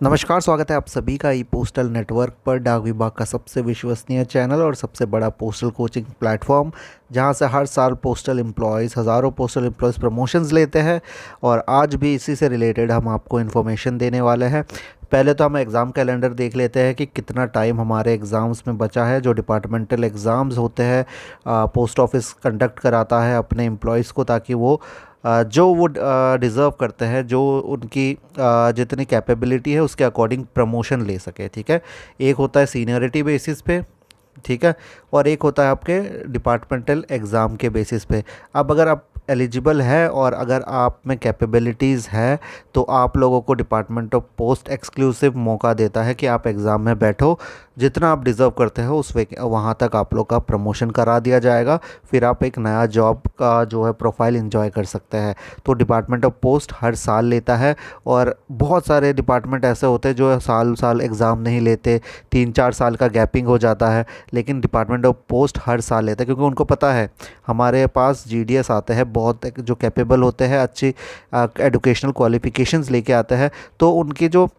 नमस्कार, स्वागत है आप सभी का ई पोस्टल नेटवर्क पर। डाक विभाग का सबसे विश्वसनीय चैनल और सबसे बड़ा पोस्टल कोचिंग प्लेटफॉर्म, जहां से हर साल पोस्टल एम्प्लॉयज़, हज़ारों पोस्टल एम्प्लॉयज़ प्रमोशंस लेते हैं। और आज भी इसी से रिलेटेड हम आपको इन्फॉर्मेशन देने वाले हैं। पहले तो हम एग्ज़ाम कैलेंडर देख लेते हैं कि कितना टाइम हमारे एग्ज़ाम्स में बचा है। जो डिपार्टमेंटल एग्ज़ाम्स होते हैं, पोस्ट ऑफिस कंडक्ट कराता है अपने एम्प्लॉयज़ को, ताकि वो जो वो डिज़र्व करते हैं, जो उनकी जितनी कैपेबिलिटी है उसके अकॉर्डिंग प्रमोशन ले सके। ठीक है, एक होता है सीनियरिटी बेसिस पे, ठीक है, और एक होता है आपके डिपार्टमेंटल एग्ज़ाम के बेसिस पे। अब अगर आप एलिजिबल है और अगर आप में कैपेबिलिटीज़ है, तो आप लोगों को डिपार्टमेंट ऑफ पोस्ट एक्सक्लूसिव मौका देता है कि आप एग्ज़ाम में बैठो, जितना आप डिज़र्व करते हो उस वहाँ तक आप लोग का प्रमोशन करा दिया जाएगा। फिर आप एक नया जॉब का जो है प्रोफाइल एंजॉय कर सकते हैं। तो डिपार्टमेंट ऑफ पोस्ट हर साल लेता है, और बहुत सारे डिपार्टमेंट ऐसे होते हैं जो साल साल एग्ज़ाम नहीं लेते, 3-4 साल का गैपिंग हो जाता है। लेकिन डिपार्टमेंट ऑफ पोस्ट हर साल लेता है, क्योंकि उनको पता है हमारे पास जीडीएस आते हैं बहुत जो कैपेबल होते हैं, अच्छी एजुकेशनल क्वालिफ़िकेशंस लेके आते हैं। तो उनकी जो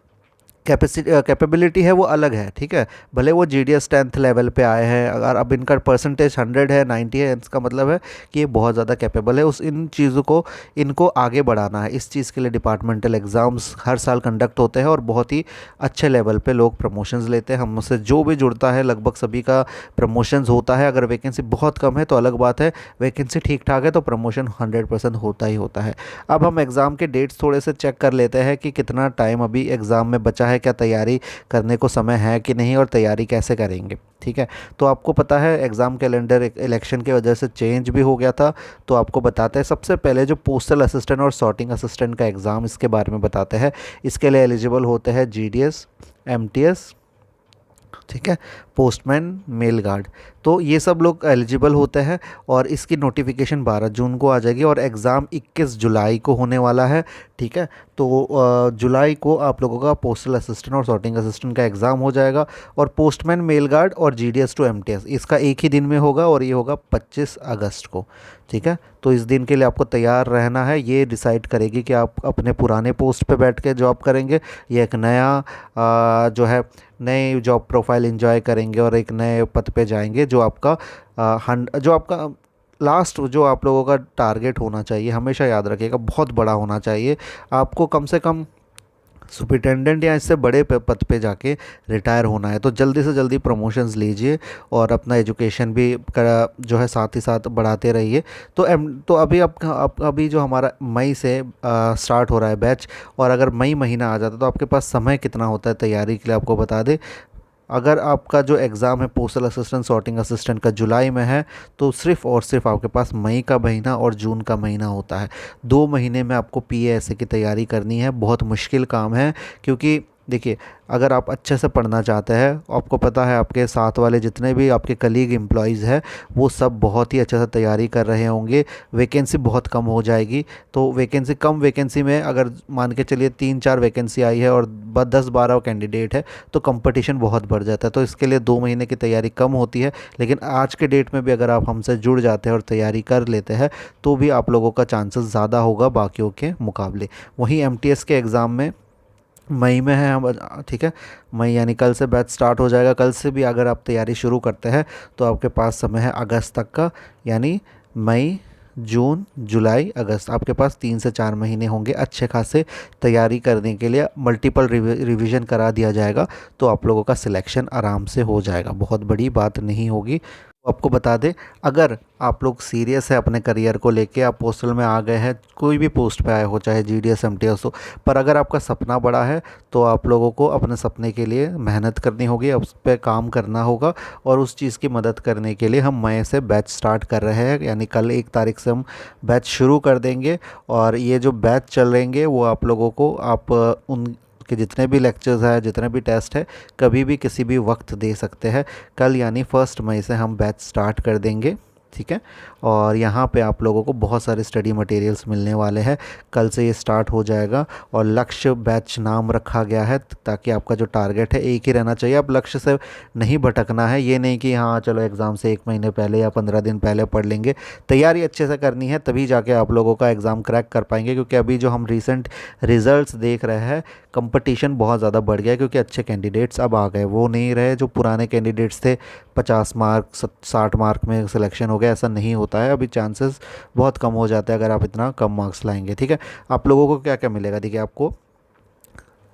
कैपेबिलिटी है वो अलग है। ठीक है, भले वो जीडीएस 10th लेवल पे आए हैं, अगर अब इनका परसेंटेज 100 है, 90 है, इसका मतलब है कि ये बहुत ज़्यादा कैपेबल है। उस इन चीज़ों को इनको आगे बढ़ाना है। इस चीज़ के लिए डिपार्टमेंटल एग्ज़ाम्स हर साल कंडक्ट होते हैं और बहुत ही अच्छे लेवल पे लोग प्रमोशंस लेते हैं। हमसे जो भी जुड़ता है लगभग सभी का प्रमोशंस होता है। अगर वैकेंसी बहुत कम है तो अलग बात है, वैकेंसी ठीक ठाक है तो प्रमोशन 100% होता ही होता है। अब हम एग्ज़ाम के डेट्स थोड़े से चेक कर लेते हैं कि कितना टाइम अभी एग्ज़ाम में बचा है, क्या तैयारी करने को समय है कि नहीं, और तैयारी कैसे करेंगे। ठीक है, तो आपको पता है एग्ज़ाम कैलेंडर इलेक्शन की वजह से चेंज भी हो गया था। तो आपको बताते हैं सबसे पहले जो पोस्टल असिस्टेंट और सॉर्टिंग असिस्टेंट का एग्ज़ाम, इसके बारे में बताते हैं। इसके लिए एलिजिबल होते हैं जीडीएस, एमटीएस, ठीक है, पोस्टमैन, मेल गार्ड। तो ये सब लोग एलिजिबल होते हैं, और इसकी नोटिफिकेशन 12 जून को आ जाएगी और एग्ज़ाम 21 जुलाई को होने वाला है। ठीक है, तो जुलाई को आप लोगों का पोस्टल असिस्टेंट और सॉर्टिंग असिस्टेंट का एग्ज़ाम हो जाएगा। और पोस्टमैन, मेल गार्ड और जीडीएस टू एमटीएस इसका एक ही दिन में होगा, और ये होगा 25 अगस्त को। ठीक है, तो इस दिन के लिए आपको तैयार रहना है। ये डिसाइड करेगी कि आप अपने पुराने पोस्ट पे बैठ के जॉब करेंगे या एक नया जो है नए जॉब प्रोफाइल एंजॉय करेंगे और एक नए पद पे जाएंगे। जो आपका लास्ट जो आप लोगों का टारगेट होना चाहिए, हमेशा याद रखिएगा, बहुत बड़ा होना चाहिए। आपको कम से कम सुपरिटेंडेंट या इससे बड़े पद पे जाके रिटायर होना है। तो जल्दी से जल्दी प्रमोशंस लीजिए और अपना एजुकेशन भी जो है साथ ही साथ बढ़ाते रहिए। तो अभी जो हमारा मई से स्टार्ट हो रहा है बैच, और अगर मई महीना आ जाता तो आपके पास समय कितना होता है तैयारी के लिए, आपको बता दें। अगर आपका जो एग्ज़ाम है पोस्टल असिस्टेंट, सॉर्टिंग असिस्टेंट का जुलाई में है, तो सिर्फ़ और सिर्फ आपके पास मई का महीना और जून का महीना होता है। 2 महीने में आपको पीएएसए की तैयारी करनी है। बहुत मुश्किल काम है, क्योंकि देखिए, अगर आप अच्छे से पढ़ना चाहते हैं, आपको पता है आपके साथ वाले जितने भी आपके कलीग एम्प्लॉयज़ हैं वो सब बहुत ही अच्छे से तैयारी कर रहे होंगे, वैकेंसी बहुत कम हो जाएगी। तो वैकेंसी में अगर मान के चलिए 3-4 वैकेंसी आई है और 10-12 कैंडिडेट है, तो कंपटीशन बहुत बढ़ जाता है। तो इसके लिए 2 महीने की तैयारी कम होती है। लेकिन आज के डेट में भी अगर आप हमसे जुड़ जाते हैं और तैयारी कर लेते हैं, तो भी आप लोगों का चांसेस ज़्यादा होगा बाकियों के मुकाबले। वहीं एमटीएस के एग्ज़ाम में मई में है हम, ठीक है, मई यानी कल से बैच स्टार्ट हो जाएगा। कल से भी अगर आप तैयारी शुरू करते हैं तो आपके पास समय है अगस्त तक का, यानी मई, जून, जुलाई, अगस्त, आपके पास 3 से 4 महीने होंगे अच्छे खासे तैयारी करने के लिए। मल्टीपल रिवीजन करा दिया जाएगा, तो आप लोगों का सिलेक्शन आराम से हो जाएगा, बहुत बड़ी बात नहीं होगी। आपको बता दें, अगर आप लोग सीरियस है अपने करियर को लेके, आप पोस्टल में आ गए हैं, कोई भी पोस्ट पे आए हो, चाहे जीडीएस, एमटीएस हो, पर अगर आपका सपना बड़ा है तो आप लोगों को अपने सपने के लिए मेहनत करनी होगी, उस पर काम करना होगा। और उस चीज़ की मदद करने के लिए हम मई से बैच स्टार्ट कर रहे हैं, यानी कल 1 तारीख से हम बैच शुरू कर देंगे। और ये जो बैच चल रहेंगे वो आप लोगों को, आप उन के जितने भी लेक्चर्स हैं, जितने भी टेस्ट है, कभी भी किसी भी वक्त दे सकते हैं। कल यानी 1 मई से हम बैच स्टार्ट कर देंगे। ठीक है। और यहाँ पे आप लोगों को बहुत सारे स्टडी मटेरियल्स मिलने वाले हैं। कल से ये स्टार्ट हो जाएगा और लक्ष्य बैच नाम रखा गया है ताकि आपका जो टारगेट है एक ही रहना चाहिए। आप लक्ष्य से नहीं भटकना है, ये नहीं कि हाँ चलो एग्ज़ाम से 1 महीने पहले या 15 दिन पहले पढ़ लेंगे। तैयारी अच्छे से करनी है, तभी जाके आप लोगों का एग्ज़ाम क्रैक कर पाएंगे। क्योंकि अभी जो हम रिसेंट रिज़ल्ट्स देख रहे हैं, कंपटीशन बहुत ज़्यादा बढ़ गया है क्योंकि अच्छे कैंडिडेट्स अब आ गए। वो नहीं रहे जो पुराने कैंडिडेट्स थे 50 मार्क 60 मार्क में सिलेक्शन हो गया, ऐसा नहीं होता है। अभी चांसेस बहुत कम हो जाते हैं अगर आप इतना कम मार्क्स लाएंगे। ठीक है। आप लोगों को क्या क्या मिलेगा, देखिए आपको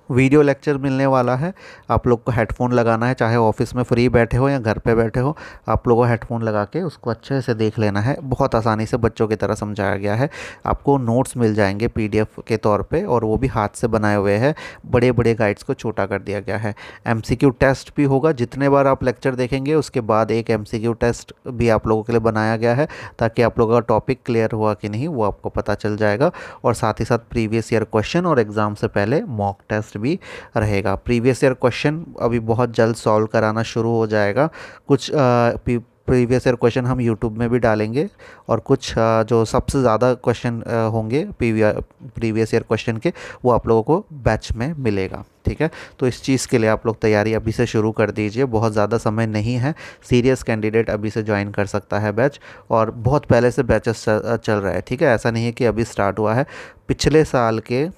वीडियो लेक्चर मिलने वाला है। आप लोग को हेडफोन लगाना है, चाहे ऑफिस में फ्री बैठे हो या घर पे बैठे हो, आप लोगों को हेडफोन लगा के उसको अच्छे से देख लेना है। बहुत आसानी से बच्चों की तरह समझाया गया है। आपको नोट्स मिल जाएंगे पीडीएफ के तौर पे, और वो भी हाथ से बनाए हुए हैं। बड़े बड़े गाइड्स को छोटा कर दिया गया है। एमसीक्यू टेस्ट भी होगा। जितने बार आप लेक्चर देखेंगे उसके बाद एक एमसीक्यू टेस्ट भी आप लोगों के लिए बनाया गया है, ताकि आप लोगों का टॉपिक क्लियर हुआ कि नहीं वो आपको पता चल जाएगा। और साथ ही साथ प्रीवियस ईयर क्वेश्चन और एग्ज़ाम से पहले मॉक टेस्ट भी रहेगा। प्रीवियस ईयर क्वेश्चन अभी बहुत जल्द सॉल्व कराना शुरू हो जाएगा। कुछ प्रीवियस ईयर क्वेश्चन हम यूट्यूब में भी डालेंगे, और कुछ जो सबसे ज़्यादा क्वेश्चन होंगे प्रीवियस ईयर क्वेश्चन के, वो आप लोगों को बैच में मिलेगा। ठीक है। तो इस चीज़ के लिए आप लोग तैयारी अभी से शुरू कर दीजिए, बहुत ज़्यादा समय नहीं है। सीरियस कैंडिडेट अभी से ज्वाइन कर सकता है बैच, और बहुत पहले से बैचेस चल रहा है। ठीक है। ऐसा नहीं है कि अभी स्टार्ट हुआ है। पिछले साल के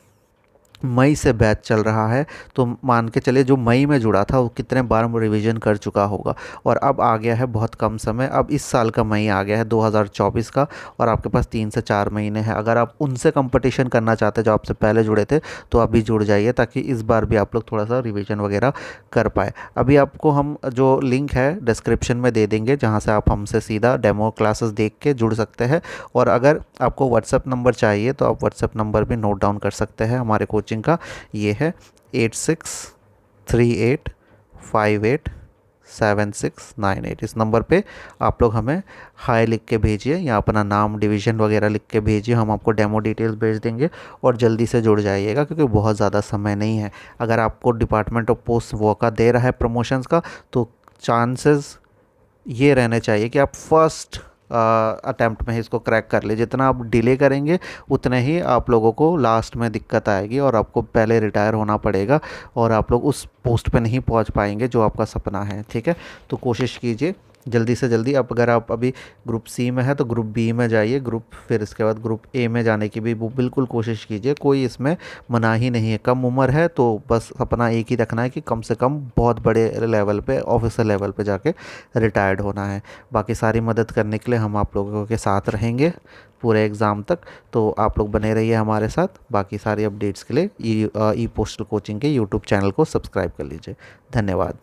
मई से बैच चल रहा है, तो मान के चलिए जो मई में जुड़ा था वो कितने बार रिवीजन कर चुका होगा। और अब आ गया है बहुत कम समय, अब इस साल का मई आ गया है 2024 का, और आपके पास 3 से 4 महीने हैं। अगर आप उनसे कंपटीशन करना चाहते हैं जो आपसे पहले जुड़े थे, तो अभी जुड़ जाइए, ताकि इस बार भी आप लोग थोड़ा सा रिविज़न वगैरह कर पाए। अभी आपको हम जो लिंक है डिस्क्रिप्शन में दे देंगे, जहाँ से आप हमसे सीधा डेमो क्लासेस देख के जुड़ सकते हैं। और अगर आपको व्हाट्सएप नंबर चाहिए तो आप व्हाट्सएप नंबर भी नोट डाउन कर सकते हैं हमारे कोचिंग का। ये है 8638587698। इस नंबर पे आप लोग हमें हाय लिख के भेजिए, या अपना नाम डिवीज़न वगैरह लिख के भेजिए। हम आपको डेमो डिटेल्स भेज देंगे, और जल्दी से जुड़ जाइएगा क्योंकि बहुत ज़्यादा समय नहीं है। अगर आपको डिपार्टमेंट ऑफ पोस्ट मौका दे रहा है प्रमोशंस का, तो चांसेस ये रहने चाहिए कि आप फर्स्ट अटेम्प्ट में ही इसको क्रैक कर ले। जितना आप डिले करेंगे उतने ही आप लोगों को लास्ट में दिक्कत आएगी, और आपको पहले रिटायर होना पड़ेगा, और आप लोग उस पोस्ट पे नहीं पहुंच पाएंगे जो आपका सपना है। ठीक है। तो कोशिश कीजिए जल्दी से जल्दी। अब अगर आप अभी ग्रुप सी में है तो ग्रुप बी में जाइए, फिर इसके बाद ग्रुप ए में जाने की भी वो बिल्कुल कोशिश कीजिए। कोई इसमें मनाही नहीं है। कम उम्र है तो बस अपना एक ही रखना है कि कम से कम बहुत बड़े लेवल पे, ऑफिसर लेवल पे जाके रिटायर्ड होना है। बाकी सारी मदद करने के लिए हम आप लोगों के साथ रहेंगे पूरे एग्ज़ाम तक। तो आप लोग बने रहिए हमारे साथ। बाकी सारी अपडेट्स के लिए ई पोस्टल कोचिंग के यूट्यूब चैनल को सब्सक्राइब कर लीजिए। धन्यवाद।